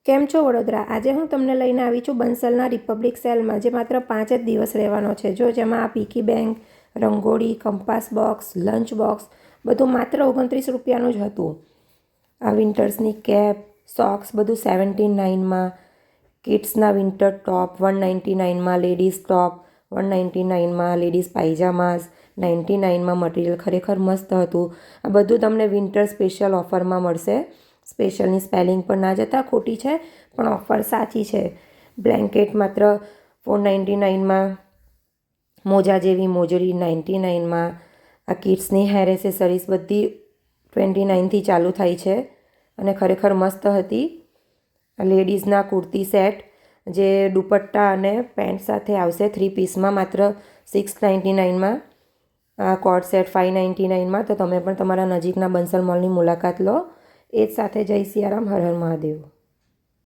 કેમ છો વડોદરા? આજે હું તમને લઈને આવી છું બંસલના રિપબ્લિક સેલમાં, જે માત્ર 5 જ દિવસ રહેવાનો છે. જેમાં આ piggy bank, rangoli, compass box, lunch box બધું માત્ર 29 રૂપિયાનું જ હતું. આ વિન્ટર્સની કેપ, સોક્સ બધું 79માં, કિડ્સના વિન્ટર ટોપ 199માં, લેડીઝ ટોપ 199માં, લેડીઝ પાયજામાસ 99માં. મટીરિયલ ખરેખર મસ્ત હતું. આ બધું તમને વિન્ટર સ્પેશિયલ ઓફરમાં મળશે. સ્પેશિયલની સ્પેલિંગ પણ ના જતા ખોટી છે, પણ ઓફર સાચી છે. બ્લેન્કેટ માત્ર 499માં, મોજા જેવી મોજડી 99માં. આ કિડ્સની હેર એસેસરીઝ બધી 29થી ચાલુ થાય છે અને ખરેખર મસ્ત હતી. લેડીઝના કુર્તી સેટ જે દુપટ્ટા અને પેન્ટ સાથે આવશે 3 પીસમાં, માત્ર 699માં. આ કોટ સેટ 599માં. તો તમે પણ તમારા નજીકના બંસલ મોલની મુલાકાત લો. એ જ સાથે જય સિયારામ, હર હર મહાદેવ.